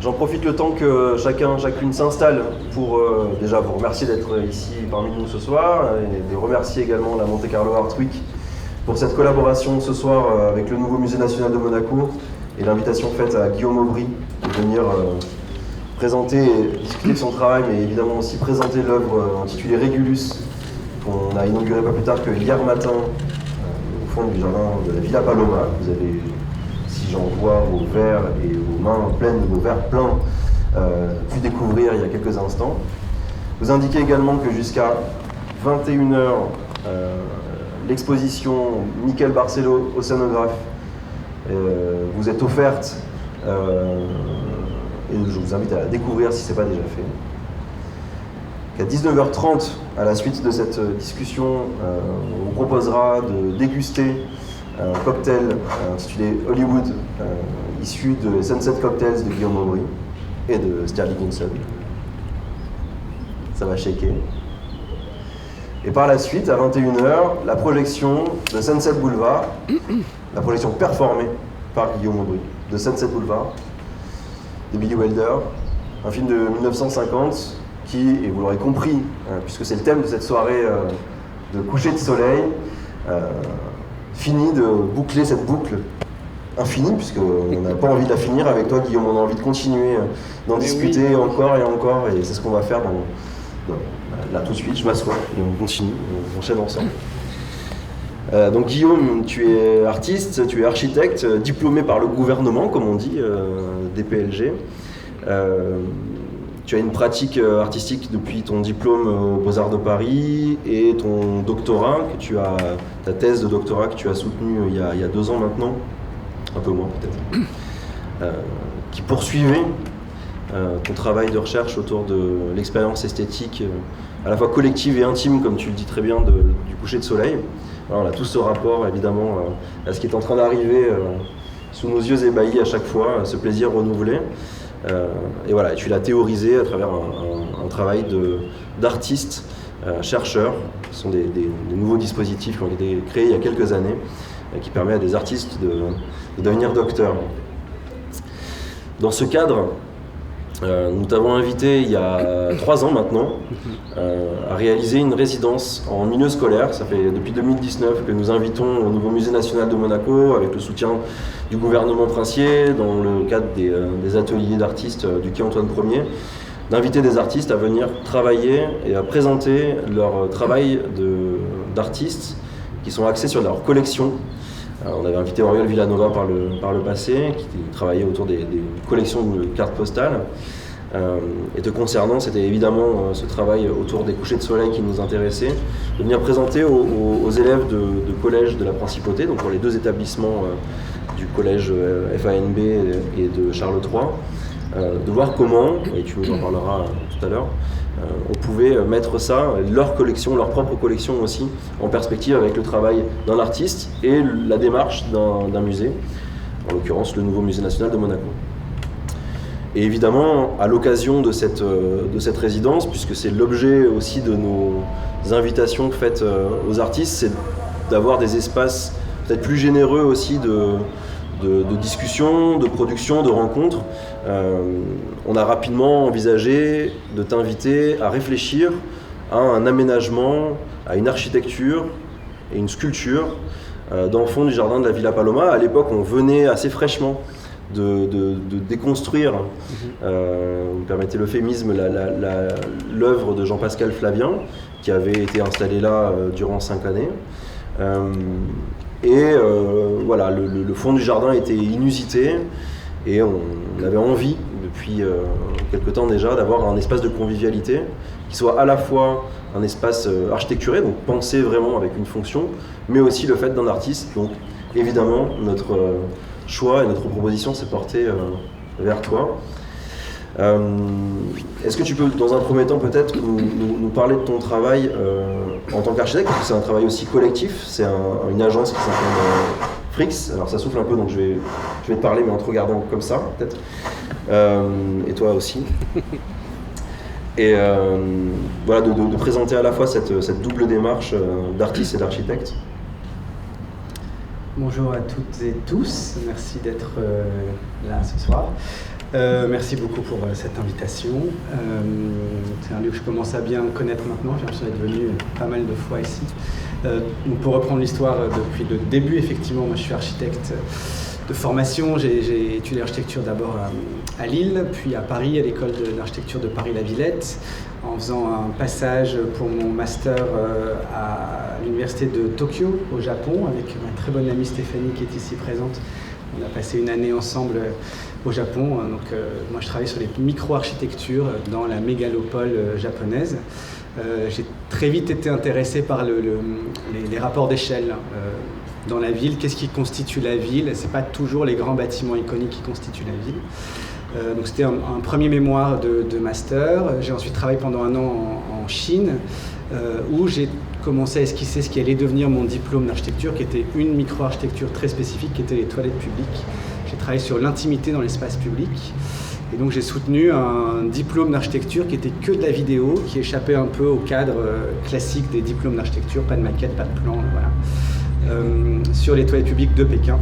J'en profite le temps que chacune s'installe pour déjà vous remercier d'être ici parmi nous ce soir et de remercier également la Monte Carlo Art Week pour cette collaboration ce soir avec le nouveau Musée national de Monaco et l'invitation faite à Guillaume Aubry de venir présenter et discuter de son travail, mais évidemment aussi présenter l'œuvre intitulée Régulus qu'on a inaugurée pas plus tard que hier matin au fond du jardin de la Villa Paloma. Vous avez, si j'en vois vos verres et vos mains pleines, vos verres pleins, pu découvrir il y a quelques instants. Vous indiquez également que jusqu'à 21h, l'exposition Michael Barcelo, océanographe, vous est offerte et je vous invite à la découvrir si ce n'est pas déjà fait. Qu'à 19h30, à la suite de cette discussion, on vous proposera de déguster un cocktail intitulé Hollywood, issu de Sunset Cocktails de Guillaume Aubry et de Sterling Dickinson. Ça va shaker. Et par la suite, à 21h, la projection de Sunset Boulevard, la projection performée par Guillaume Aubry de Sunset Boulevard, de Billy Wilder, un film de 1950 qui, et vous l'aurez compris, puisque c'est le thème de cette soirée de coucher de soleil, finit de boucler cette boucle infinie, puisqu'on n'a pas envie de la finir avec toi, Guillaume, on a envie de continuer d'en discuter encore et encore, et c'est ce qu'on va faire là tout de suite. Je m'assois et on continue, on enchaîne ensemble. Donc Guillaume, tu es artiste, tu es architecte, diplômé par le gouvernement, comme on dit, DPLG. Tu as une pratique artistique depuis ton diplôme aux Beaux-Arts de Paris et ton doctorat, ta thèse de doctorat que tu as soutenue il y a 2 ans maintenant, un peu moins peut-être, qui poursuivait ton travail de recherche autour de l'expérience esthétique à la fois collective et intime, comme tu le dis très bien, du coucher de soleil. Alors, on a tout ce rapport évidemment à ce qui est en train d'arriver sous nos yeux ébahis à chaque fois, ce plaisir renouvelé. Et voilà, tu l'as théorisé à travers un travail d'artistes, chercheurs. Ce sont des nouveaux dispositifs qui ont été créés il y a quelques années qui permettent à des artistes de devenir docteurs. Dans ce cadre, nous t'avons invité il y a 3 ans maintenant à réaliser une résidence en milieu scolaire. Ça fait depuis 2019 que nous invitons au nouveau Musée national de Monaco, avec le soutien du gouvernement princier, dans le cadre des ateliers d'artistes du quai Antoine Ier, d'inviter des artistes à venir travailler et à présenter leur travail d'artistes qui sont axés sur leur collection. On avait invité Oriol Villanova par le passé, qui travaillait autour des collections de cartes postales. Et te concernant, c'était évidemment ce travail autour des couchers de soleil qui nous intéressait, de venir présenter aux élèves de collège de la Principauté, donc pour les 2 établissements du collège FANB et de Charles III, de voir comment, et tu nous en parleras tout à l'heure, on pouvait mettre ça, leur collection, leur propre collection aussi, en perspective avec le travail d'un artiste et la démarche d'un musée, en l'occurrence le nouveau Musée national de Monaco. Et évidemment, à l'occasion de cette résidence, puisque c'est l'objet aussi de nos invitations faites aux artistes, c'est d'avoir des espaces peut-être plus généreux aussi de discussion, de production, de rencontres. On a rapidement envisagé de t'inviter à réfléchir à un aménagement, à une architecture et une sculpture dans le fond du jardin de la Villa Paloma. À l'époque, on venait assez fraîchement de déconstruire, vous me permettez l'euphémisme, l'œuvre de Jean-Pascal Flavien, qui avait été installé là durant 5 années. Voilà, le fond du jardin était inusité et on avait envie, depuis quelque temps déjà, d'avoir un espace de convivialité qui soit à la fois un espace architecturé, donc pensé vraiment avec une fonction, mais aussi le fait d'un artiste. Donc évidemment, notre choix et notre proposition s'est portée vers toi. Est-ce que tu peux, dans un premier temps, peut-être nous parler de ton travail en tant qu'architecte, parce que c'est un travail aussi collectif, c'est une agence qui s'appelle Frix. Alors ça souffle un peu, donc je vais te parler, mais en te regardant comme ça, peut-être. Et toi aussi. Et voilà, de présenter à la fois cette double démarche d'artiste et d'architecte. Bonjour à toutes et tous, merci d'être là ce soir. Merci beaucoup pour cette invitation. C'est un lieu que je commence à bien connaître maintenant. J'ai l'impression d'être venu pas mal de fois ici. Donc pour reprendre l'histoire depuis le début, effectivement, moi je suis architecte de formation. J'ai étudié l'architecture d'abord à Lille, puis à Paris, à l'école d'architecture de Paris-La Villette, en faisant un passage pour mon master à l'université de Tokyo, au Japon, avec ma très bonne amie Stéphanie qui est ici présente. On a passé une année ensemble au Japon. Donc, moi, je travaille sur les micro-architectures dans la mégalopole japonaise. J'ai très vite été intéressé par les rapports d'échelle dans la ville. Qu'est-ce qui constitue la ville? Ce n'est pas toujours les grands bâtiments iconiques qui constituent la ville. Donc c'était un premier mémoire de master. J'ai ensuite travaillé pendant un an en Chine, où j'ai commencé à esquisser ce qui allait devenir mon diplôme d'architecture, qui était une micro-architecture très spécifique, qui était les toilettes publiques. J'ai travaillé sur l'intimité dans l'espace public. Et donc j'ai soutenu un diplôme d'architecture qui était que de la vidéo, qui échappait un peu au cadre classique des diplômes d'architecture, pas de maquette, pas de plan, voilà, sur les toilettes publiques de Pékin.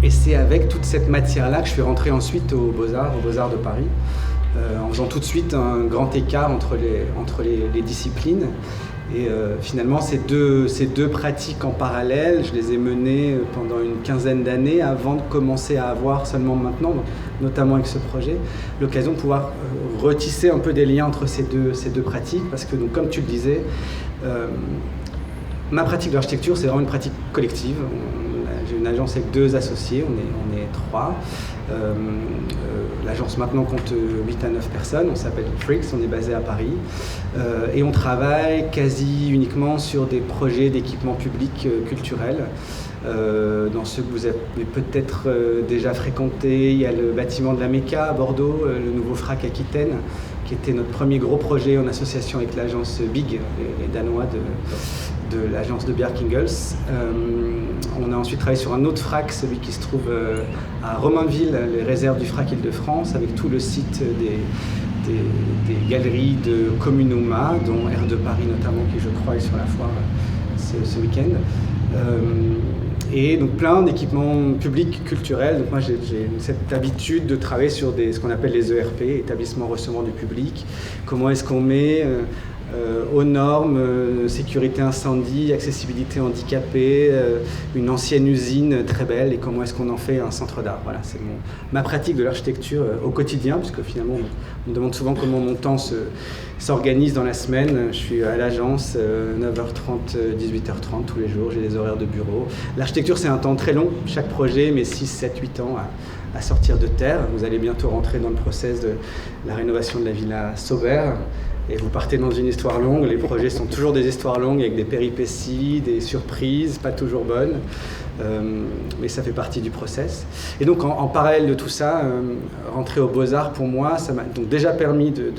Et c'est avec toute cette matière-là que je suis rentré ensuite aux Beaux-Arts de Paris, en faisant tout de suite un grand écart entre les disciplines. Et finalement, ces deux pratiques en parallèle, je les ai menées pendant une quinzaine d'années avant de commencer à avoir seulement maintenant, notamment avec ce projet, l'occasion de pouvoir retisser un peu des liens entre ces deux pratiques. Parce que, donc, comme tu le disais, ma pratique de l'architecture, c'est vraiment une pratique collective. J'ai une agence avec 2 associés, on est 3. L'agence maintenant compte 8 à 9 personnes, on s'appelle Freaks, on est basé à Paris. Et on travaille quasi uniquement sur des projets d'équipement public culturel. Dans ceux que vous avez peut-être déjà fréquentés, il y a le bâtiment de la Mecca à Bordeaux, le nouveau FRAC Aquitaine, qui était notre premier gros projet en association avec l'agence BIG, les Danois de l'agence de Bjarke Ingels. On a ensuite travaillé sur un autre FRAC, celui qui se trouve à Romainville, les réserves du FRAC Île-de-France, avec tout le site des galeries de Communoma, dont Air de Paris notamment, qui je crois est sur la foire ce week-end. Et donc plein d'équipements publics culturels. Donc moi j'ai cette habitude de travailler sur ce qu'on appelle les ERP, établissements recevant du public. Comment est-ce qu'on met aux normes, sécurité incendie, accessibilité handicapée, une ancienne usine très belle, et comment est-ce qu'on en fait un centre d'art. Voilà, c'est ma pratique de l'architecture au quotidien, puisque finalement on me demande souvent comment mon temps s'organise dans la semaine. Je suis à l'agence 9h30, 18h30 tous les jours, j'ai des horaires de bureau. L'architecture, c'est un temps très long, chaque projet met 6, 7, 8 ans à sortir de terre. Vous allez bientôt rentrer dans le process de la rénovation de la villa Saubert. Et vous partez dans une histoire longue. Les projets sont toujours des histoires longues avec des péripéties, des surprises, pas toujours bonnes, mais ça fait partie du process. Et donc en parallèle de tout ça, rentrer aux Beaux-Arts pour moi, ça m'a donc déjà permis de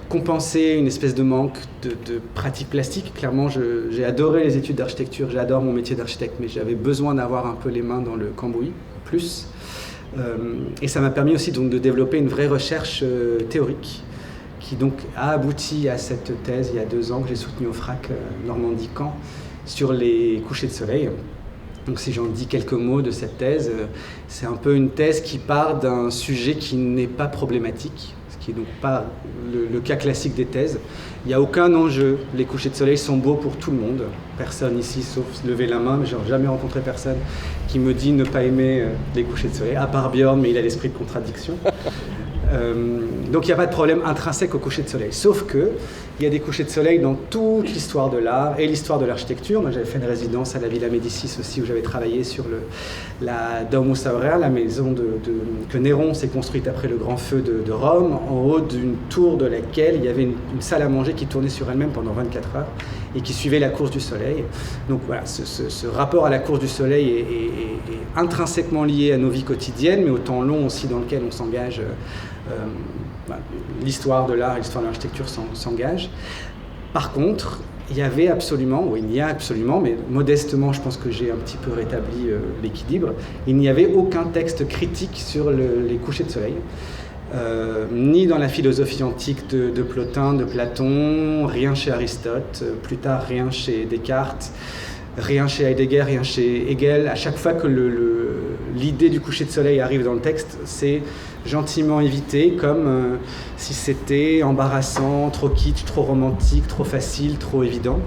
compenser une espèce de manque de pratique plastique. Clairement, j'ai adoré les études d'architecture, j'adore mon métier d'architecte, mais j'avais besoin d'avoir un peu les mains dans le cambouis, plus. Et ça m'a permis aussi donc de développer une vraie recherche théorique, qui donc a abouti à cette thèse il y a 2 ans que j'ai soutenue au FRAC Normandie-Caen sur les couchers de soleil. Donc si j'en dis quelques mots de cette thèse, c'est un peu une thèse qui part d'un sujet qui n'est pas problématique, ce qui n'est donc pas le cas classique des thèses. Il n'y a aucun enjeu, les couchers de soleil sont beaux pour tout le monde. Personne ici, sauf lever la main, mais je n'ai jamais rencontré personne qui me dit ne pas aimer les couchers de soleil, à part Björn, mais il a l'esprit de contradiction. Donc il n'y a pas de problème intrinsèque au coucher de soleil, sauf que il y a des couchers de soleil dans toute l'histoire de l'art et l'histoire de l'architecture. Moi j'avais fait une résidence à la Villa Médicis aussi, où j'avais travaillé sur la Domus Aurea, la maison que Néron s'est construite après le grand feu de Rome, en haut d'une tour de laquelle il y avait une salle à manger qui tournait sur elle-même pendant 24 heures et qui suivait la course du soleil. Donc voilà, ce rapport à la course du soleil est intrinsèquement lié à nos vies quotidiennes, mais au temps long aussi dans lequel on s'engage. L'histoire de l'art et l'histoire de l'architecture s'engagent. Par contre, il y a absolument, mais modestement, je pense que j'ai un petit peu rétabli l'équilibre, il n'y avait aucun texte critique sur les couchers de soleil, ni dans la philosophie antique de Plotin, de Platon, rien chez Aristote, plus tard rien chez Descartes, rien chez Heidegger, rien chez Hegel. À chaque fois que l'idée du coucher de soleil arrive dans le texte, c'est gentiment évité, comme si c'était embarrassant, trop kitsch, trop romantique, trop facile, trop évident.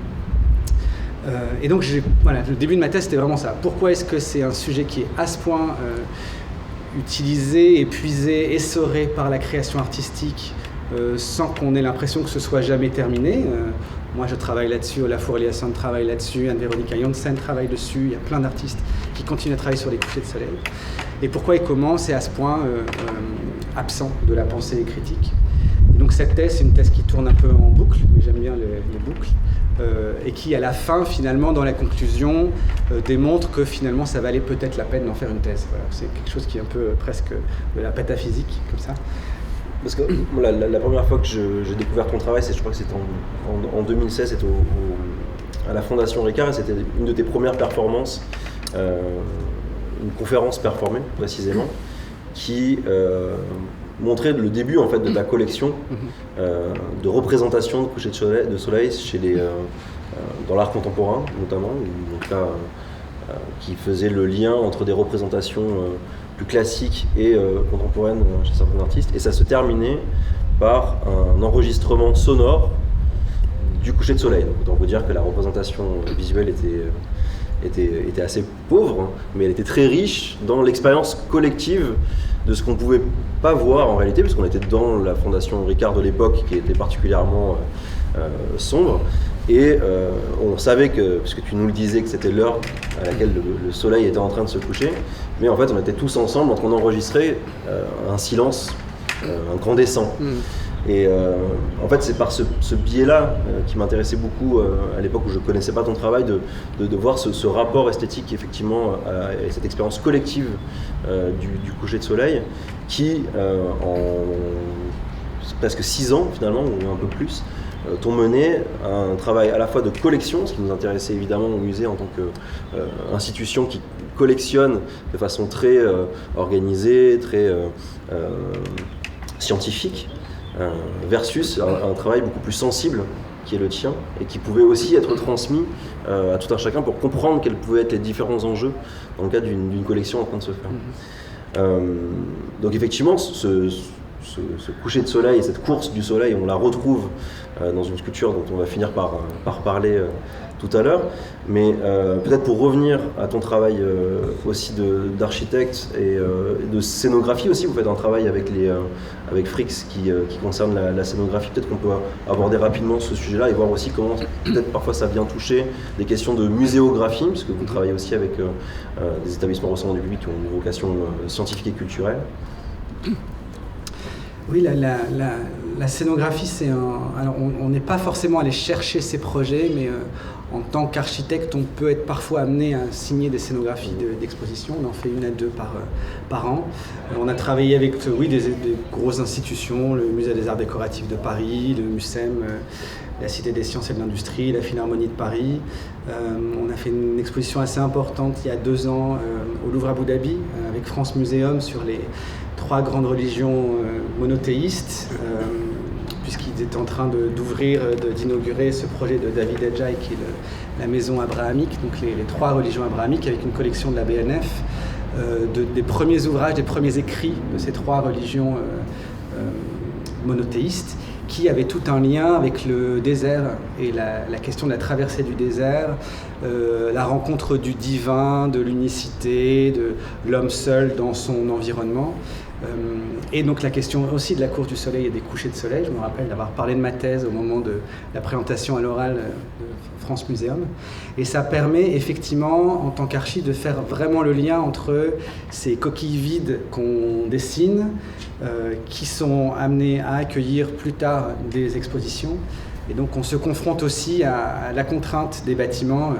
Et donc, le début de ma thèse, c'était vraiment ça. Pourquoi est-ce que c'est un sujet qui est à ce point utilisé, épuisé, essoré par la création artistique, sans qu'on ait l'impression que ce soit jamais terminé. Moi, je travaille là-dessus, Olafur Eliasson travaille là-dessus, Anne-Veronica Janssen travaille dessus, il y a plein d'artistes qui continuent à travailler sur les couchers de soleil. Et pourquoi et comment c'est à ce point absent de la pensée critique. Et donc cette thèse, c'est une thèse qui tourne un peu en boucle, mais j'aime bien les boucles, et qui, à la fin, finalement, dans la conclusion, démontre que finalement, ça valait peut-être la peine d'en faire une thèse. Voilà, c'est quelque chose qui est un peu presque de la pataphysique, comme ça. Parce que la première fois que j'ai découvert ton travail, je crois que c'était en 2016, c'était à la Fondation Ricard, et c'était une de tes premières performances, une conférence performée précisément, qui montrait le début en fait de ta collection de représentations de couchers de soleil dans l'art contemporain notamment, qui faisait le lien entre des représentations plus classiques et contemporaines chez certains artistes, et ça se terminait par un enregistrement sonore du coucher de soleil. Donc on peut dire que la représentation visuelle était assez pauvre, mais elle était très riche dans l'expérience collective de ce qu'on ne pouvait pas voir en réalité, parce qu'on était dans la Fondation Ricard de l'époque qui était particulièrement sombre, et on savait que, puisque tu nous le disais, que c'était l'heure à laquelle le soleil était en train de se coucher, mais en fait on était tous ensemble en train d'enregistrer un silence incandescent. Et en fait, c'est par ce biais-là qui m'intéressait beaucoup à l'époque où je ne connaissais pas ton travail, de voir ce rapport esthétique, effectivement, et cette expérience collective du coucher de soleil, qui, en presque 6 ans, finalement, ou un peu plus, t'ont mené un travail à la fois de collection, ce qui nous intéressait évidemment au musée en tant qu'institution qui collectionne de façon très organisée, très scientifique, versus un travail beaucoup plus sensible qui est le tien, et qui pouvait aussi être transmis à tout un chacun pour comprendre quels pouvaient être les différents enjeux dans le cadre d'une collection en train de se faire. Donc effectivement, ce coucher de soleil et cette course du soleil, on la retrouve dans une sculpture dont on va finir par parler tout à l'heure. Mais peut-être pour revenir à ton travail aussi d'architecte et de scénographie aussi, vous faites un travail avec Fricks qui concerne la scénographie. Peut-être qu'on peut aborder rapidement ce sujet-là et voir aussi comment peut-être parfois ça vient toucher des questions de muséographie, puisque vous travaillez aussi avec des établissements recevant du public qui ont une vocation scientifique et culturelle. Oui, la scénographie, c'est alors on n'est pas forcément allé chercher ces projets, mais en tant qu'architecte, on peut être parfois amené à signer des scénographies d'exposition. On en fait 1 à 2 par an. On a travaillé avec des grosses institutions, le Musée des Arts Décoratifs de Paris, le MUSEM, la Cité des Sciences et de l'Industrie, la Philharmonie de Paris. On a fait une exposition assez importante il y a 2 ans au Louvre Abu Dhabi avec France Muséum sur les 3 grandes religions monothéistes, puisqu'ils étaient en train d'inaugurer ce projet de David Adjaye qui est la maison abrahamique, donc les 3 religions abrahamiques, avec une collection de la BNF, des premiers ouvrages, des premiers écrits de ces 3 religions monothéistes, qui avaient tout un lien avec le désert et la question de la traversée du désert, la rencontre du divin, de l'unicité, de l'homme seul dans son environnement. Et donc la question aussi de la course du soleil et des couchers de soleil. Je me rappelle d'avoir parlé de ma thèse au moment de la présentation à l'oral de France Muséum. Et ça permet effectivement, en tant qu'archi, de faire vraiment le lien entre ces coquilles vides qu'on dessine, qui sont amenées à accueillir plus tard des expositions. Et donc on se confronte aussi à la contrainte des bâtiments.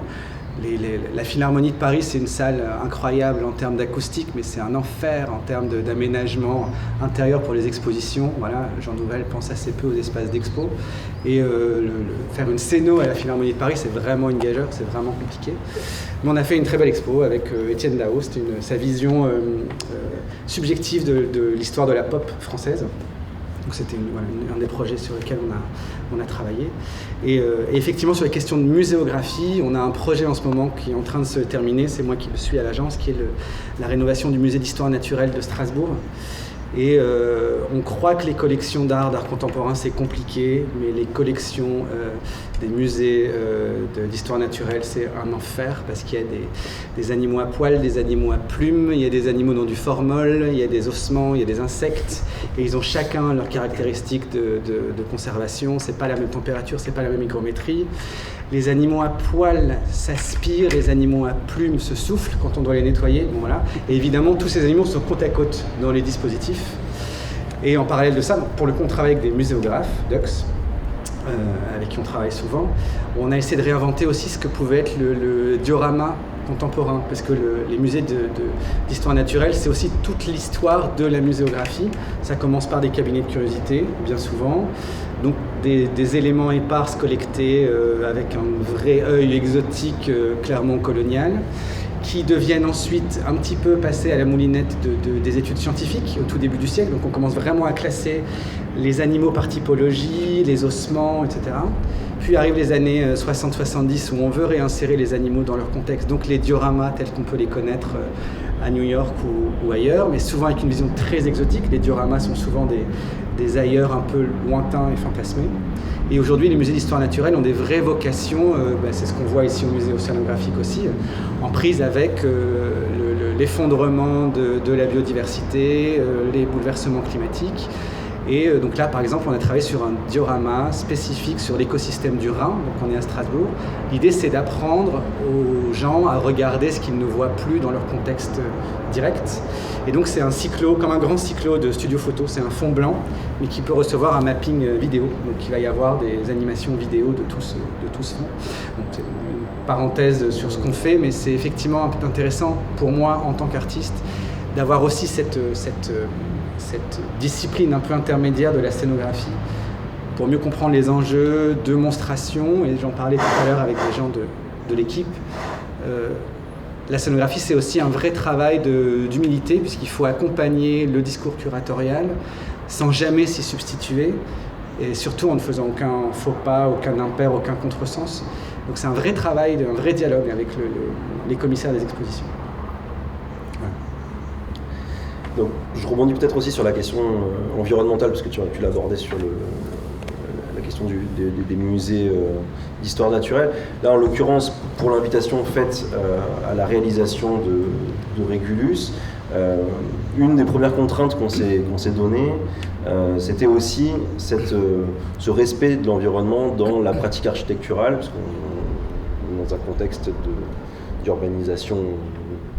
La Philharmonie de Paris, c'est une salle incroyable en termes d'acoustique, mais c'est un enfer en termes d'aménagement intérieur pour les expositions. Voilà, Jean Nouvel pense assez peu aux espaces d'expo. Et faire une scéno à la Philharmonie de Paris, c'est vraiment une gageure, c'est vraiment compliqué. Mais on a fait une très belle expo avec Étienne Dao, c'était sa vision subjective de l'histoire de la pop française. Donc c'était un des projets sur lesquels on a travaillé. Et effectivement, sur les questions de muséographie, on a un projet en ce moment qui est en train de se terminer, c'est moi qui le suis à l'agence, qui est la rénovation du musée d'histoire naturelle de Strasbourg. Et on croit que les collections d'art contemporain, c'est compliqué, mais les collections des musées d'histoire naturelle, c'est un enfer, parce qu'il y a des animaux à poils, des animaux à plumes, il y a des animaux dans du formol, il y a des ossements, il y a des insectes, et ils ont chacun leurs caractéristiques de conservation. C'est pas la même température, c'est pas la même hygrométrie. Les animaux à poils s'aspirent, les animaux à plumes se soufflent quand on doit les nettoyer. Bon, voilà. Et évidemment, tous ces animaux sont côte à côte dans les dispositifs. Et en parallèle de ça, donc pour le coup, on travaille avec des muséographes, Dux, avec qui on travaille souvent. On a essayé de réinventer aussi ce que pouvait être le diorama contemporain, parce que les musées d'histoire naturelle, c'est aussi toute l'histoire de la muséographie. Ça commence par des cabinets de curiosité, bien souvent, donc des éléments épars collectés avec un vrai œil exotique, clairement colonial, qui deviennent ensuite un petit peu passés à la moulinette des études scientifiques au tout début du siècle. Donc on commence vraiment à classer les animaux par typologie, les ossements, etc. Puis arrivent les années 60-70 où on veut réinsérer les animaux dans leur contexte, donc les dioramas tels qu'on peut les connaître à New York ou ailleurs, mais souvent avec une vision très exotique. Les dioramas sont souvent des ailleurs un peu lointains et fantasmés. Et aujourd'hui, les musées d'histoire naturelle ont des vraies vocations, c'est ce qu'on voit ici au musée océanographique aussi, en prise avec l'effondrement de la biodiversité, les bouleversements climatiques. Et donc là, par exemple, on a travaillé sur un diorama spécifique sur l'écosystème du Rhin, donc on est à Strasbourg. L'idée, c'est d'apprendre aux gens à regarder ce qu'ils ne voient plus dans leur contexte direct. Et donc c'est un cyclo, comme un grand cyclo de studio photo, c'est un fond blanc, mais qui peut recevoir un mapping vidéo. Donc il va y avoir des animations vidéo de tout ce fond. Donc c'est une parenthèse sur ce qu'on fait, mais c'est effectivement un peu intéressant pour moi, en tant qu'artiste, d'avoir aussi cette discipline un peu intermédiaire de la scénographie pour mieux comprendre les enjeux de monstration. Et j'en parlais tout à l'heure avec des gens de l'équipe. La scénographie, c'est aussi un vrai travail d'humilité, puisqu'il faut accompagner le discours curatorial sans jamais s'y substituer, et surtout en ne faisant aucun faux pas, aucun impair, aucun contresens. Donc c'est un vrai travail, un vrai dialogue avec les commissaires des expositions. Donc, je rebondis peut-être aussi sur la question environnementale, parce que tu l'as abordé sur la question des musées d'histoire naturelle. Là, en l'occurrence, pour l'invitation faite à la réalisation de Régulus, une des premières contraintes qu'on s'est données, c'était aussi ce respect de l'environnement dans la pratique architecturale, parce qu'on est dans un contexte d'urbanisation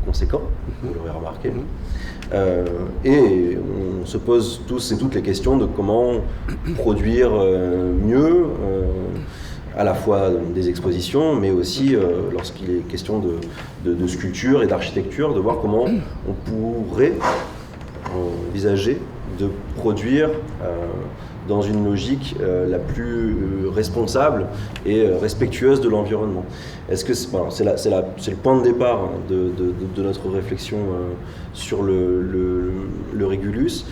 conséquent, vous l'aurez remarqué. Et on se pose tous et toutes les questions de comment produire mieux, à la fois des expositions, mais aussi lorsqu'il est question de sculpture et d'architecture, de voir comment on pourrait envisager de produire dans une logique la plus responsable et respectueuse de l'environnement. Est-ce que c'est le point de départ de notre réflexion sur le Régulus.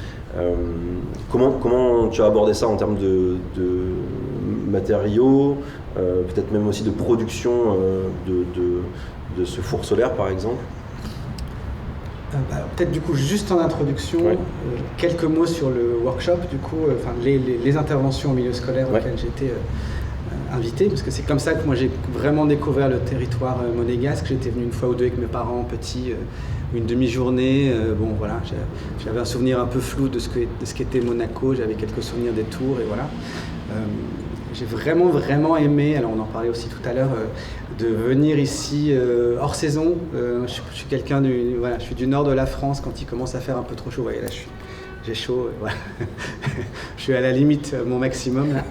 Comment tu as abordé ça en termes de matériaux, peut-être même aussi de production de ce four solaire par exemple? Peut-être du coup juste en introduction, quelques mots sur le workshop, du coup, les interventions au milieu scolaire auxquelles j'ai été invité, parce que c'est comme ça que moi j'ai vraiment découvert le territoire monégasque. J'étais venu une fois ou deux avec mes parents petits, une demi-journée, j'avais un souvenir un peu flou de ce qu'était Monaco, j'avais quelques souvenirs des tours, et voilà. J'ai vraiment aimé, alors on en parlait aussi tout à l'heure, de venir ici hors saison. Je suis quelqu'un je suis du nord de la France quand il commence à faire un peu trop chaud. Voyez, là j'ai chaud, voilà. Je suis à la limite, mon maximum là.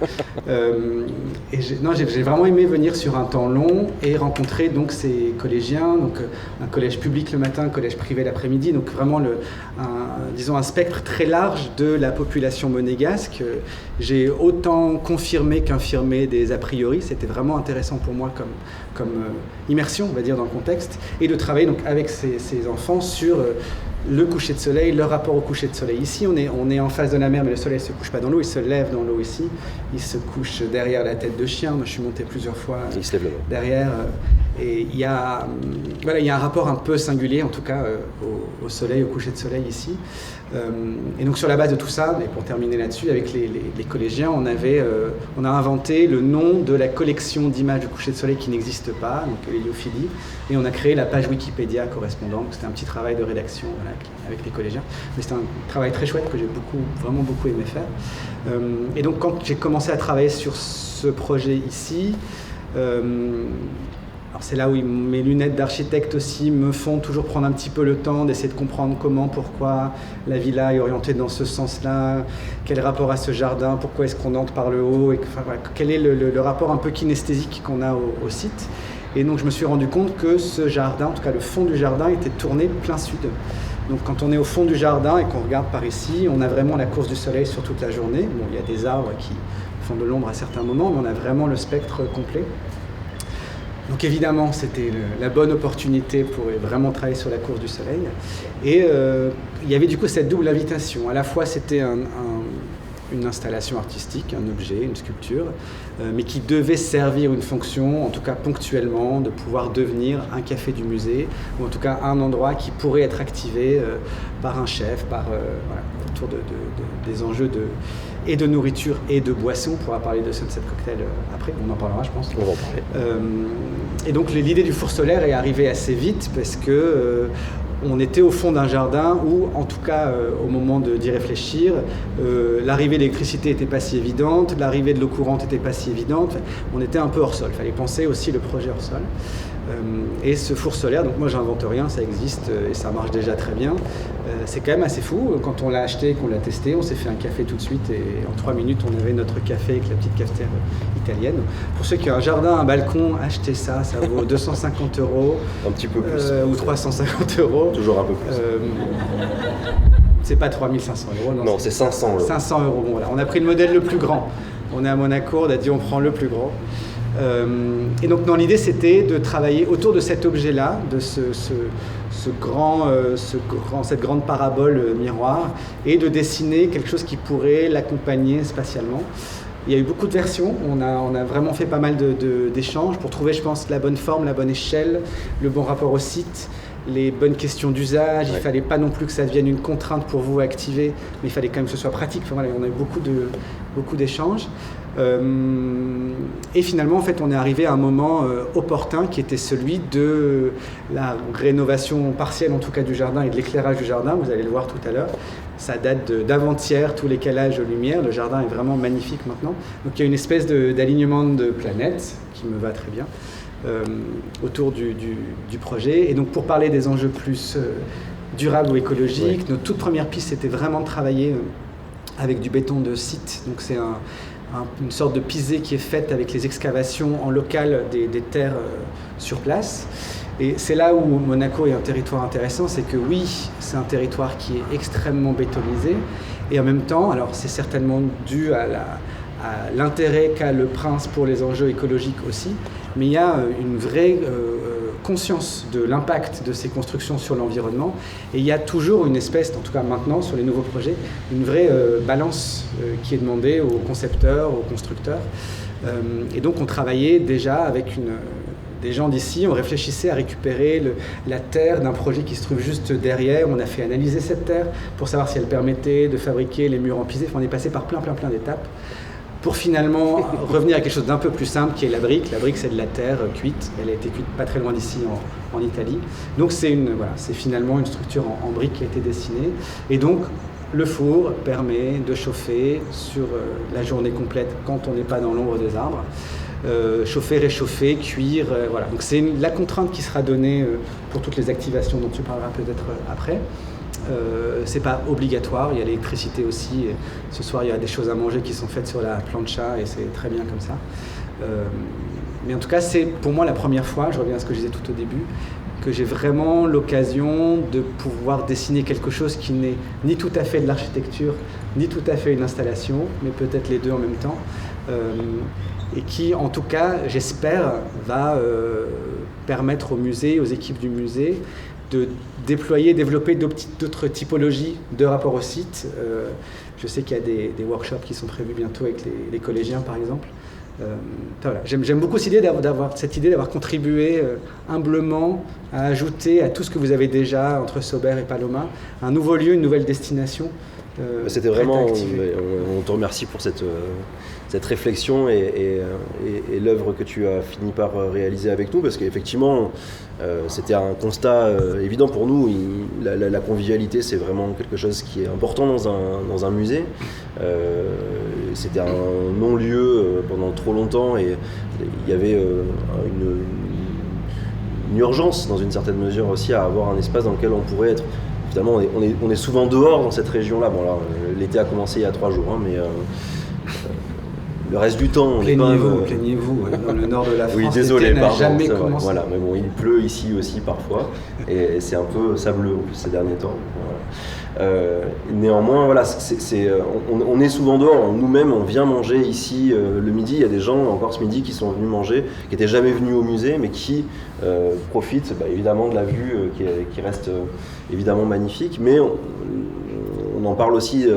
J'ai vraiment aimé venir sur un temps long et rencontrer donc ces collégiens, donc un collège public le matin, un collège privé l'après-midi, donc vraiment un spectre très large de la population monégasque. J'ai autant confirmé qu'infirmé des a priori. C'était vraiment intéressant pour moi comme immersion, on va dire, dans le contexte, et de travailler donc avec ces enfants sur le coucher de soleil, le rapport au coucher de soleil. Ici, on est en face de la mer, mais le soleil ne se couche pas dans l'eau, il se lève dans l'eau ici. Il se couche derrière la tête de chien. Moi, je suis monté plusieurs fois il se lève là-bas. Derrière. Et il y a un rapport un peu singulier, en tout cas, au soleil, au coucher de soleil ici. Et donc, sur la base de tout ça, et pour terminer là-dessus, avec les collégiens, on a inventé le nom de la collection d'images du coucher de soleil qui n'existe pas, donc l'héliophilie, et on a créé la page Wikipédia correspondante. C'était un petit travail de rédaction avec les collégiens. Mais c'était un travail très chouette que j'ai vraiment beaucoup aimé faire. Et donc, quand j'ai commencé à travailler sur ce projet ici, alors c'est là où mes lunettes d'architecte aussi me font toujours prendre un petit peu le temps d'essayer de comprendre pourquoi la villa est orientée dans ce sens-là, quel rapport à ce jardin, pourquoi est-ce qu'on entre par le haut, quel est le rapport un peu kinesthésique qu'on a au site. Et donc je me suis rendu compte que ce jardin, en tout cas le fond du jardin, était tourné plein sud. Donc quand on est au fond du jardin et qu'on regarde par ici, on a vraiment la course du soleil sur toute la journée. Bon, il y a des arbres qui font de l'ombre à certains moments, mais on a vraiment le spectre complet. Donc évidemment, c'était la bonne opportunité pour vraiment travailler sur la course du soleil. Et il y avait du coup cette double invitation. À la fois, c'était une installation artistique, un objet, une sculpture, mais qui devait servir une fonction, en tout cas ponctuellement, de pouvoir devenir un café du musée, ou en tout cas un endroit qui pourrait être activé par un chef, autour des enjeux et de nourriture et de boisson. On pourra parler de Sunset Cocktail après, on en parlera je pense. On va en parler. Et donc l'idée du four solaire est arrivée assez vite parce que on était au fond d'un jardin où, en tout cas au moment d'y réfléchir, l'arrivée de l'électricité n'était pas si évidente, l'arrivée de l'eau courante n'était pas si évidente, on était un peu hors sol, il fallait penser aussi le projet hors sol. Et ce four solaire, donc moi j'invente rien, ça existe et ça marche déjà très bien. C'est quand même assez fou, quand on l'a acheté, qu'on l'a testé, on s'est fait un café tout de suite et en 3 minutes on avait notre café avec la petite cafetière italienne. Pour ceux qui ont un jardin, un balcon, achetez ça, ça vaut 250 €. Un petit peu plus. Ou 350 €. Toujours un peu plus. C'est pas 3500 €. Non, c'est 500 €. 500 €, bon voilà. On a pris le modèle le plus grand. On est à Monaco, on a dit on prend le plus grand. Et donc l'idée c'était de travailler autour de cet objet-là, de cette grande parabole miroir, et de dessiner quelque chose qui pourrait l'accompagner spatialement. Il y a eu beaucoup de versions, on a vraiment fait pas mal d'échanges pour trouver, je pense, la bonne forme, la bonne échelle, le bon rapport au site, les bonnes questions d'usage. Il ne fallait pas non plus que ça devienne une contrainte pour vous à activer, mais il fallait quand même que ce soit pratique. Enfin, voilà, on a eu beaucoup d'échanges. Et finalement, en fait, on est arrivé à un moment opportun qui était celui de la rénovation partielle, en tout cas du jardin et de l'éclairage du jardin. Vous allez le voir tout à l'heure. Ça date d'avant-hier, tous les calages de lumière. Le jardin est vraiment magnifique maintenant. Donc il y a une espèce d'alignement de planètes qui me va très bien autour du projet. Et donc pour parler des enjeux plus durables ou écologiques, notre toute première piste, c'était vraiment de travailler avec du béton de site. Donc c'est une sorte de pisée qui est faite avec les excavations en local des terres sur place. Et c'est là où Monaco est un territoire intéressant, c'est que oui, c'est un territoire qui est extrêmement bétonisé, et en même temps, alors c'est certainement dû à l'intérêt qu'a le prince pour les enjeux écologiques aussi, mais il y a une vraie conscience de l'impact de ces constructions sur l'environnement, et il y a toujours une espèce, en tout cas maintenant sur les nouveaux projets, une vraie balance qui est demandée aux concepteurs, aux constructeurs. Et donc on travaillait déjà avec des gens d'ici, on réfléchissait à récupérer la terre d'un projet qui se trouve juste derrière. On a fait analyser cette terre pour savoir si elle permettait de fabriquer les murs en pisé. Enfin, on est passé par plein d'étapes pour finalement revenir à quelque chose d'un peu plus simple qui est la brique. La brique, c'est de la terre cuite. Elle a été cuite pas très loin d'ici en Italie. Donc c'est finalement une structure en brique qui a été dessinée. Et donc le four permet de chauffer sur la journée complète quand on n'est pas dans l'ombre des arbres. Chauffer, réchauffer, cuire, voilà. Donc c'est la contrainte qui sera donnée pour toutes les activations dont tu parleras peut-être après. C'est pas obligatoire, il y a l'électricité aussi. Et ce soir, il y a des choses à manger qui sont faites sur la plancha et c'est très bien comme ça. Mais en tout cas, c'est pour moi la première fois, je reviens à ce que je disais tout au début, que j'ai vraiment l'occasion de pouvoir dessiner quelque chose qui n'est ni tout à fait de l'architecture, ni tout à fait une installation, mais peut-être les deux en même temps. Et qui, en tout cas, j'espère, va permettre au musée, aux équipes du musée, de déployer, développer d'autres typologies de rapport au site. Je sais qu'il y a des workshops qui sont prévus bientôt avec les collégiens, par exemple. Voilà. J'aime beaucoup cette idée d'avoir contribué humblement à ajouter à tout ce que vous avez déjà entre Sauber et Paloma un nouveau lieu, une nouvelle destination. C'était vraiment, on te remercie pour cette réflexion et l'œuvre que tu as fini par réaliser avec nous, parce qu'effectivement c'était un constat évident pour nous. La convivialité, c'est vraiment quelque chose qui est important dans un musée. C'était un non-lieu pendant trop longtemps, et il y avait une urgence dans une certaine mesure aussi à avoir un espace dans lequel on pourrait être. Finalement, on est souvent dehors dans cette région-là. Bon, là, l'été a commencé il y a 3 jours, hein, mais le reste du temps, on est quand même... Plaignez-vous, dans le nord de la France, oui, désolé, l'été n'a pardon, jamais commencé. Voilà, mais bon, il pleut ici aussi parfois, et c'est un peu sableux en plus ces derniers temps. Voilà. Néanmoins, voilà, on est souvent dehors. Nous-mêmes, on vient manger ici le midi. Il y a des gens encore ce midi qui sont venus manger, qui n'étaient jamais venus au musée, mais qui profitent évidemment de la vue qui reste évidemment magnifique. Mais on en parle aussi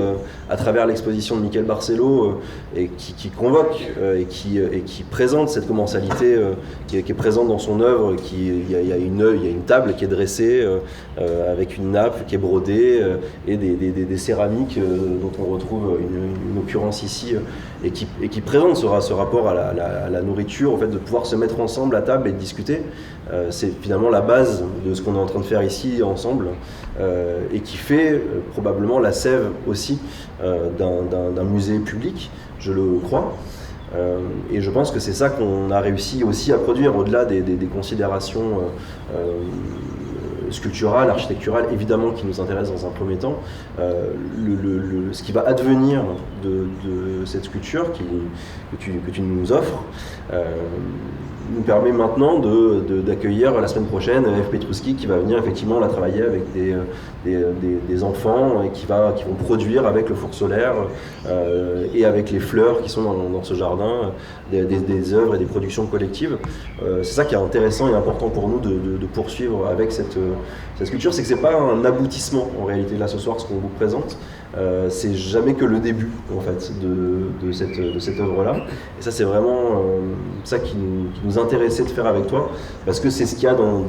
à travers l'exposition de Michael Barcelo, et qui convoque et qui présente cette commensalité qui est présente dans son œuvre. Il y a une table qui est dressée avec une nappe qui est brodée et des céramiques dont on retrouve une occurrence ici, et qui présente ce rapport à la nourriture, en fait, de pouvoir se mettre ensemble à table et de discuter. C'est finalement la base de ce qu'on est en train de faire ici ensemble, et qui fait probablement la sève aussi d'un musée public, je le crois. Et je pense que c'est ça qu'on a réussi aussi à produire, au-delà des considérations sculpturales, architecturales, évidemment, qui nous intéressent dans un premier temps. Ce qui va advenir de cette sculpture que tu nous offres nous permet maintenant d'accueillir la semaine prochaine F. Petruski, qui va venir effectivement la travailler avec des enfants, et qui vont produire avec le four solaire et avec les fleurs qui sont dans ce jardin des œuvres et des productions collectives. C'est ça qui est intéressant et important pour nous de poursuivre avec cette sculpture. C'est que c'est pas un aboutissement en réalité. Là ce soir, ce qu'on vous présente, c'est jamais que le début en fait de cette œuvre-là. Et ça, c'est vraiment ça qui nous intéressait de faire avec toi, parce que c'est ce qu'il y a dans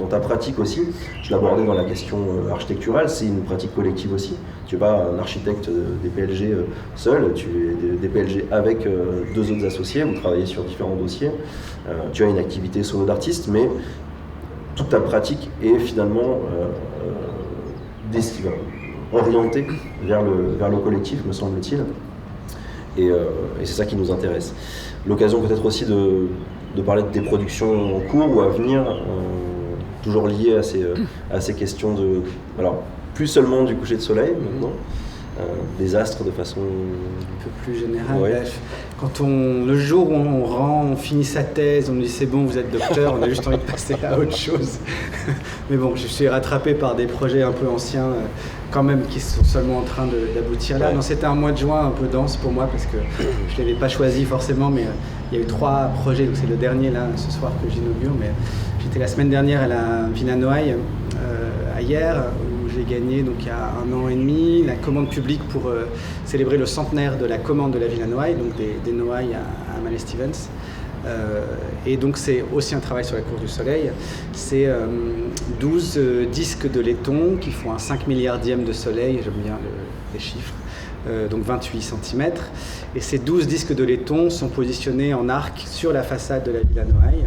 ta pratique aussi. Je l'abordais dans la question architecturale, c'est une pratique collective aussi. Tu n'es pas un architecte des PLG seul, tu es des PLG avec 2 autres associés, vous travaillez sur différents dossiers. Tu as une activité solo d'artiste, mais toute ta pratique est finalement orientée vers le collectif, me semble-t-il. Et c'est ça qui nous intéresse. L'occasion peut-être aussi de parler de tes productions en cours ou à venir, toujours liées à ces questions alors, plus seulement du coucher de soleil maintenant, des astres de façon un peu plus générale. Ouais. Quand le jour où on finit sa thèse, on nous dit c'est bon, vous êtes docteur, on a juste envie de passer à autre chose. Mais bon, je suis rattrapé par des projets un peu anciens quand même, qui sont seulement en train d'aboutir là. Ouais. Non, c'était un mois de juin un peu dense pour moi, parce que je ne l'avais pas choisi forcément, mais il y a eu 3 projets, donc c'est le dernier là ce soir que j'inaugure. Mais j'étais la semaine dernière à la Villa Noailles, à Hyères, où j'ai gagné donc il y a 1 an et demi la commande publique pour célébrer le centenaire de la commande de la Villa Noailles, donc des Noailles à Mallet Stevens. Et donc c'est aussi un travail sur la course du soleil. C'est 12 disques de laiton qui font un 5 milliardième de soleil, j'aime bien les chiffres, donc 28 cm. Et ces 12 disques de laiton sont positionnés en arc sur la façade de la Villa Noailles.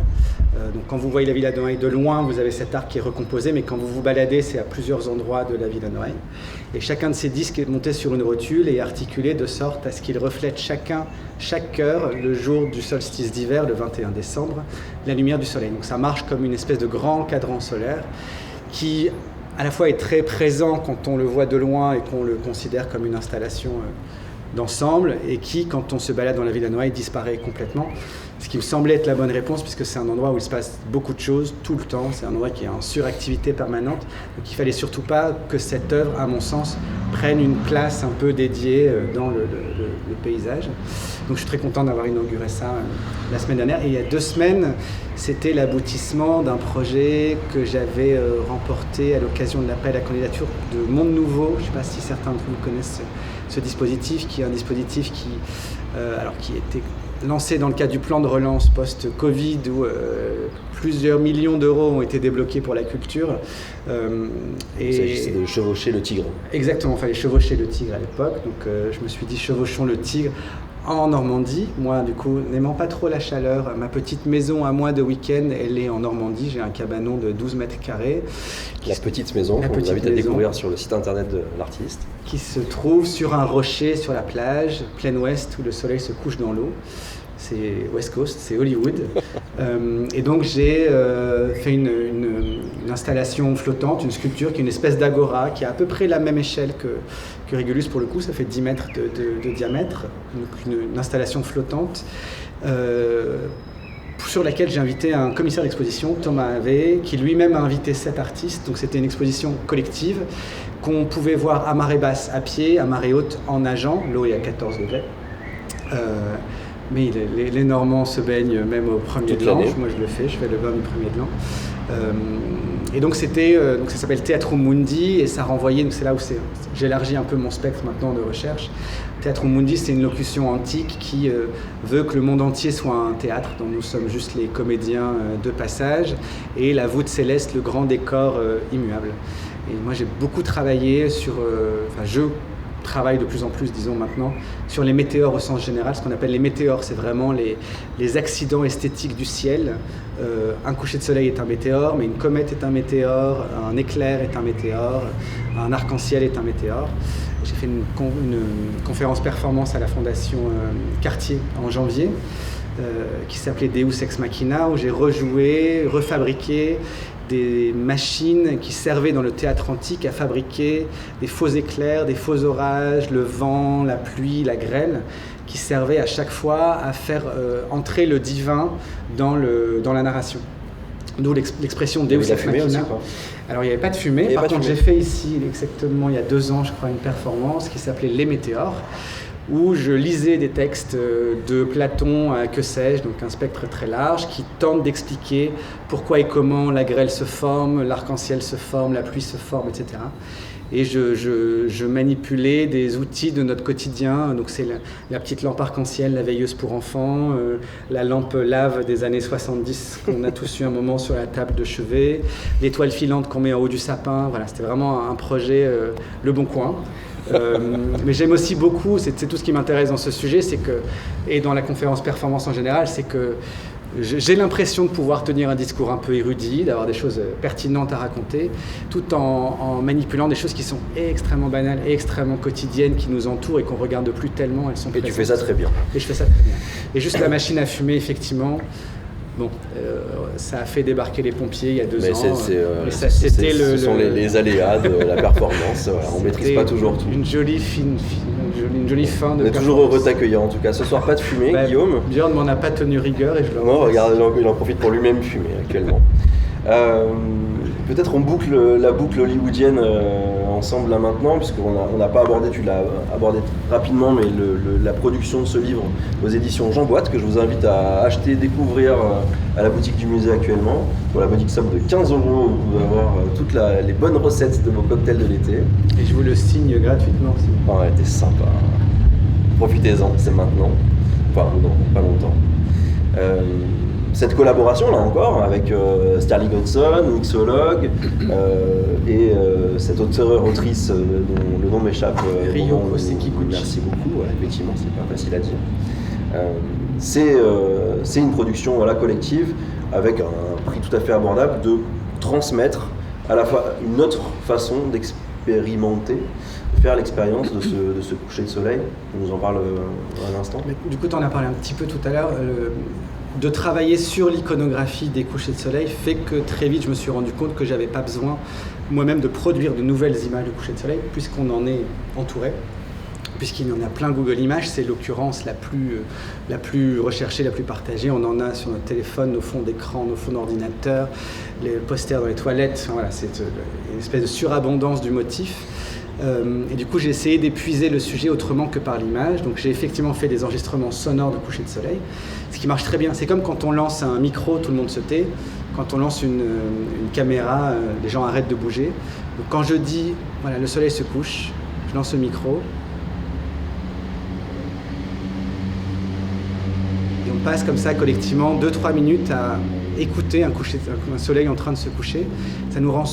Donc quand vous voyez la Villa Noailles de loin, vous avez cet arc qui est recomposé, mais quand vous vous baladez, c'est à plusieurs endroits de la Villa Noailles. Et chacun de ces disques est monté sur une rotule et articulé de sorte à ce qu'ils reflètent chaque heure, le jour du solstice d'hiver, le 21 décembre, la lumière du soleil. Donc ça marche comme une espèce de grand cadran solaire qui, à la fois, est très présent quand on le voit de loin et qu'on le considère comme une installation d'ensemble, et qui, quand on se balade dans la Villa Noailles, disparaît complètement. Ce qui me semblait être la bonne réponse, puisque c'est un endroit où il se passe beaucoup de choses tout le temps. C'est un endroit qui est en suractivité permanente. Donc il ne fallait surtout pas que cette œuvre, à mon sens, prenne une place un peu dédiée dans le paysage. Donc je suis très content d'avoir inauguré ça la semaine dernière. Et il y a 2 semaines, c'était l'aboutissement d'un projet que j'avais remporté à l'occasion de l'appel à candidature de Monde Nouveau. Je ne sais pas si certains d'entre vous connaissent ce dispositif, qui est un dispositif qui était lancé dans le cadre du plan de relance post-Covid où plusieurs millions d'euros ont été débloqués pour la culture. Il s'agissait de chevaucher le tigre. Exactement, il fallait chevaucher le tigre à l'époque. Donc je me suis dit chevauchons le tigre en Normandie. Moi, du coup, n'aimant pas trop la chaleur, ma petite maison à moi de week-end, elle est en Normandie. J'ai un cabanon de 12 mètres carrés. La petite maison, qu'on vous invite à découvrir sur le site internet de l'artiste. Qui se trouve sur un rocher sur la plage, plein ouest, où le soleil se couche dans l'eau. C'est West Coast, c'est Hollywood. Et donc j'ai fait une installation flottante, une sculpture qui est une espèce d'agora, qui a à peu près la même échelle que Régulus pour le coup, ça fait 10 mètres de diamètre, donc une installation flottante. Sur laquelle j'ai invité un commissaire d'exposition, Thomas Havé, qui lui-même a invité 7 artistes. Donc c'était une exposition collective qu'on pouvait voir à marée basse à pied, à marée haute en nageant. L'eau est à 14 degrés. Mais les Normands se baignent même au premier de l'an. Moi je le fais, je fais le bain du premier de l'an. Et donc ça s'appelle Theatrum Mundi et ça renvoyait, donc c'est là où j'élargis un peu mon spectre maintenant de recherche. Theatrum Mundi, c'est une locution antique qui veut que le monde entier soit un théâtre dont nous sommes juste les comédiens de passage, et la voûte céleste, le grand décor immuable. Et moi j'ai beaucoup travaillé sur, je travaille de plus en plus, disons maintenant, sur les météores au sens général. Ce qu'on appelle les météores, c'est vraiment les accidents esthétiques du ciel. Un coucher de soleil est un météore, mais une comète est un météore, un éclair est un météore, un arc-en-ciel est un météore. J'ai fait une conférence performance à la Fondation Cartier en janvier, qui s'appelait Deus Ex Machina, où j'ai refabriqué des machines qui servaient dans le théâtre antique à fabriquer des faux éclairs, des faux orages, le vent, la pluie, la grêle, qui servaient à chaque fois à faire entrer le divin dans la narration. D'où l'expression Deus Ex Machina. Aussi, alors il n'y avait pas de fumée, par contre j'ai fait ici exactement il y a 2 ans je crois une performance qui s'appelait Les Météores, où je lisais des textes de Platon à que sais-je, donc un spectre très large, qui tente d'expliquer pourquoi et comment la grêle se forme, l'arc-en-ciel se forme, la pluie se forme, etc. Et je manipulais des outils de notre quotidien, donc c'est la petite lampe arc-en-ciel, la veilleuse pour enfants, la lampe lave des années 70 qu'on a tous eu un moment sur la table de chevet, l'étoile filante qu'on met en haut du sapin, voilà, c'était vraiment un projet Le Bon Coin. Mais j'aime aussi beaucoup, c'est tout ce qui m'intéresse dans ce sujet, et dans la conférence performance en général, c'est que j'ai l'impression de pouvoir tenir un discours un peu érudit, d'avoir des choses pertinentes à raconter, tout en manipulant des choses qui sont extrêmement banales et extrêmement quotidiennes, qui nous entourent et qu'on ne regarde plus tellement. Elles sont et tu fais ça très bien. Et je fais ça très bien. Et juste la machine à fumer, effectivement, bon, ça a fait débarquer les pompiers il y a 2 ans. Ce sont les aléas de la performance. Voilà, on ne maîtrise pas toujours tout. Une jolie fin de. On est toujours heureux de t'accueillir en tout cas. Ce soir, pas de fumée, Guillaume. Björn m'en a pas tenu rigueur et je le Non, regarde, il en profite pour lui-même fumer actuellement. Peut-être on boucle la boucle hollywoodienne ensemble là maintenant, puisqu'on n'a pas abordé, tu l'as abordé rapidement, mais la production de ce livre aux éditions Jean Boîte, que je vous invite à acheter, découvrir à la boutique du musée actuellement, pour la modique somme de 15 €, vous pouvez avoir toutes les bonnes recettes de vos cocktails de l'été. Et je vous le signe gratuitement aussi. Ouais, t'es sympa. Profitez-en, c'est maintenant. Enfin, non, pas longtemps. Cette collaboration là encore avec Sterling Hodson, mixologue, et cette auteure-autrice dont le nom m'échappe. Ryoko Sekiguchi. Merci beaucoup, effectivement, c'est pas facile à dire. C'est une production collective avec un prix tout à fait abordable de transmettre à la fois une autre façon d'expérimenter, de faire l'expérience de ce coucher de soleil. On nous en parle un instant. Du coup, tu en as parlé un petit peu tout à l'heure. De travailler sur l'iconographie des couchers de soleil fait que très vite je me suis rendu compte que j'avais pas besoin moi-même de produire de nouvelles images de couchers de soleil puisqu'on en est entouré, puisqu'il y en a plein. Google Images, c'est l'occurrence la plus recherchée, la plus partagée. On en a sur notre téléphone, nos fonds d'écran, nos fonds d'ordinateur, les posters dans les toilettes. Voilà, c'est une espèce de surabondance du motif. Et du coup, j'ai essayé d'épuiser le sujet autrement que par l'image. Donc j'ai effectivement fait des enregistrements sonores de coucher de soleil, ce qui marche très bien. C'est comme quand on lance un micro, tout le monde se tait. Quand on lance une caméra, les gens arrêtent de bouger. Donc quand je dis, voilà, le soleil se couche, je lance le micro. Et on passe comme ça collectivement 2-3 minutes à écouter un soleil en train de se coucher. Ça nous rend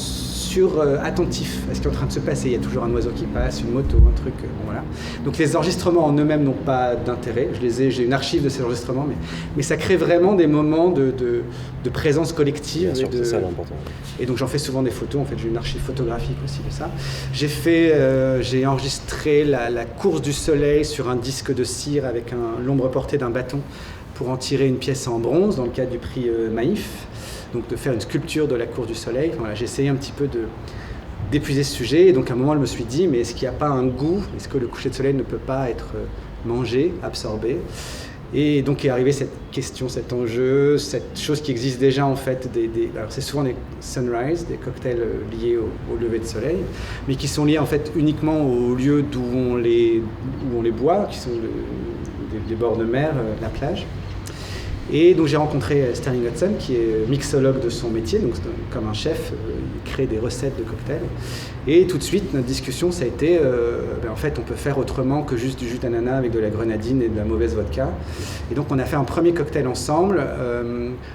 attentifs à ce qui est en train de se passer. Il y a toujours un oiseau qui passe, une moto, un truc. Bon, voilà. Donc les enregistrements en eux-mêmes n'ont pas d'intérêt. J'ai une archive de ces enregistrements, mais ça crée vraiment des moments de présence collective. C'est ça l'important. Et donc j'en fais souvent des photos. En fait, j'ai une archive photographique aussi de ça. J'ai enregistré la course du soleil sur un disque de cire avec l'ombre portée d'un bâton pour en tirer une pièce en bronze dans le cadre du prix Maïf. Donc de faire une sculpture de la course du soleil. Voilà, j'ai essayé un petit peu d'épuiser ce sujet. Et donc à un moment, je me suis dit, mais est-ce qu'il n'y a pas un goût? Est-ce que le coucher de soleil ne peut pas être mangé, absorbé? Et donc est arrivée cette question, cet enjeu, cette chose qui existe déjà en fait. Alors c'est souvent des sunrise, des cocktails liés au lever de soleil, mais qui sont liés en fait uniquement au lieu où on les boit, qui sont les bords de mer, la plage. Et donc j'ai rencontré Sterling Hudson, qui est mixologue de son métier, donc comme un chef, il crée des recettes de cocktails. Et tout de suite, notre discussion, ça a été, en fait, on peut faire autrement que juste du jus d'ananas avec de la grenadine et de la mauvaise vodka. Et donc on a fait un premier cocktail ensemble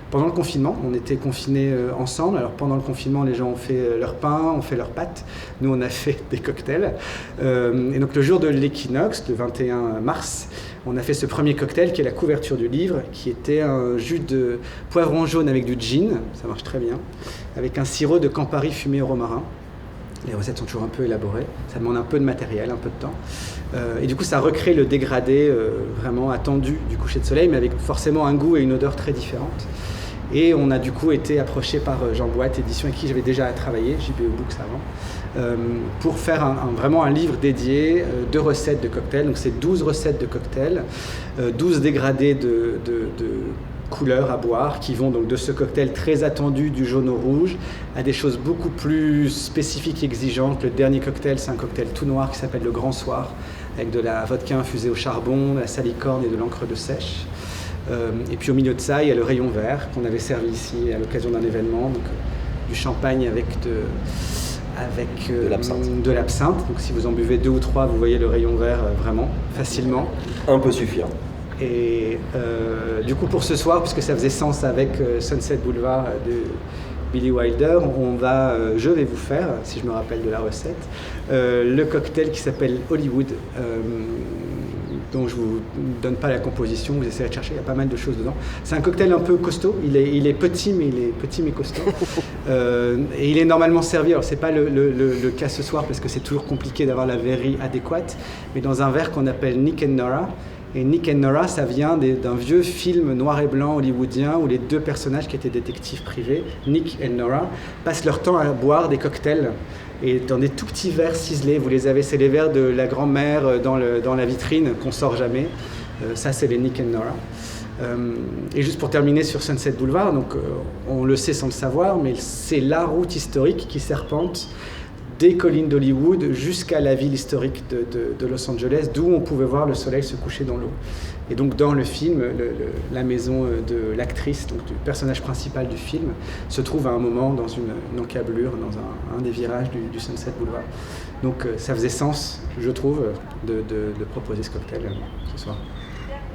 pendant le confinement. On était confinés ensemble. Alors pendant le confinement, les gens ont fait leur pain, ont fait leurs pâtes. Nous, on a fait des cocktails. Et donc le jour de l'équinoxe, le 21 mars, on a fait ce premier cocktail qui est la couverture du livre, qui était un jus de poivron jaune avec du gin, ça marche très bien, avec un sirop de Campari fumé au romarin. Les recettes sont toujours un peu élaborées, ça demande un peu de matériel, un peu de temps. Et du coup, ça recrée le dégradé vraiment attendu du coucher de soleil, mais avec forcément un goût et une odeur très différentes. Et on a du coup été approché par Jean Boite, édition avec qui j'avais déjà travaillé, JBE Books avant, pour faire vraiment un livre dédié de recettes de cocktails. Donc c'est 12 recettes de cocktails, 12 dégradés de couleurs à boire qui vont donc de ce cocktail très attendu du jaune au rouge à des choses beaucoup plus spécifiques et exigeantes. Le dernier cocktail, c'est un cocktail tout noir qui s'appelle le Grand Soir, avec de la vodka infusée au charbon, de la salicorne et de l'encre de sèche. Et puis au milieu de ça, il y a le rayon vert qu'on avait servi ici à l'occasion d'un événement, donc du champagne avec de l'absinthe. Donc si vous en buvez 2 ou 3, vous voyez le rayon vert vraiment facilement. Un peu suffire. Et du coup pour ce soir, puisque ça faisait sens avec Sunset Boulevard de Billy Wilder, je vais vous faire, si je me rappelle de la recette, le cocktail qui s'appelle Hollywood, dont je ne vous donne pas la composition, vous essayez de chercher, il y a pas mal de choses dedans. C'est un cocktail un peu costaud, il est petit mais costaud. Et il est normalement servi, alors c'est pas le cas ce soir parce que c'est toujours compliqué d'avoir la verrie adéquate, mais dans un verre qu'on appelle Nick and Nora. Et Nick and Nora, ça vient d'un vieux film noir et blanc hollywoodien où les 2 personnages qui étaient détectives privés, Nick et Nora, passent leur temps à boire des cocktails. Et dans des tout petits verres ciselés, vous les avez, c'est les verres de la grand-mère dans la vitrine qu'on sort jamais. Ça, c'est les Nick and Nora. Et juste pour terminer sur Sunset Boulevard, donc, on le sait sans le savoir, mais c'est la route historique qui serpente des collines d'Hollywood jusqu'à la ville historique de Los Angeles, d'où on pouvait voir le soleil se coucher dans l'eau. Et donc dans le film, la maison de l'actrice, donc du personnage principal du film, se trouve à un moment dans une encablure, dans un des virages du Sunset Boulevard. Donc ça faisait sens, je trouve, de proposer ce cocktail ce soir.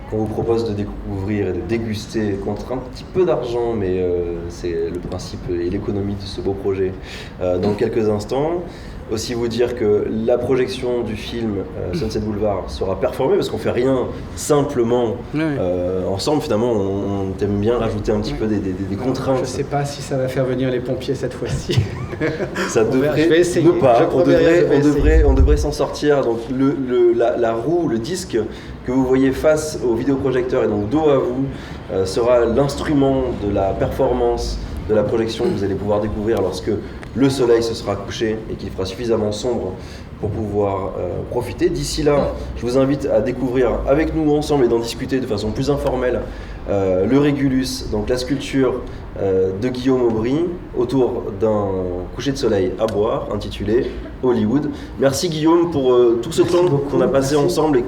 Qu'on vous propose de découvrir et de déguster contre un petit peu d'argent, mais c'est le principe et l'économie de ce beau projet dans quelques instants. Aussi vous dire que la projection du film Sunset Boulevard sera performée parce qu'on fait rien simplement ensemble. Finalement, on aime bien rajouter un petit peu des contraintes. Je ne sais pas si ça va faire venir les pompiers cette fois-ci. Ça devrait je vais essayer. Ne pas. On devrait s'en sortir. Donc la roue, le disque que vous voyez face au vidéoprojecteur et donc dos à vous sera l'instrument de la performance de la projection que vous allez pouvoir découvrir lorsque le soleil se sera couché et qu'il fera suffisamment sombre pour pouvoir profiter. D'ici là, je vous invite à découvrir avec nous ensemble et d'en discuter de façon plus informelle le Régulus, donc la sculpture de Guillaume Aubry autour d'un coucher de soleil à boire intitulé Hollywood. Merci Guillaume pour tout ce temps qu'on a passé ensemble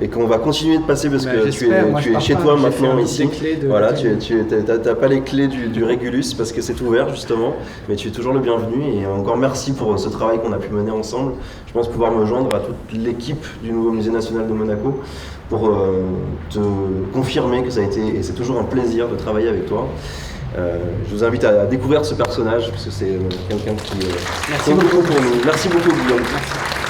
et qu'on va continuer de passer parce que tu es chez toi maintenant ici. Voilà, tu n'as pas les clés du Régulus parce que c'est ouvert justement, mais tu es toujours le bienvenu et encore merci pour ce travail qu'on a pu mener ensemble. Je pense pouvoir me joindre à toute l'équipe du nouveau Musée national de Monaco pour te confirmer que ça a été, et c'est toujours un plaisir de travailler avec toi. Je vous invite à découvrir ce personnage parce que c'est quelqu'un qui Merci beaucoup pour nous. Merci beaucoup Guillaume. Merci.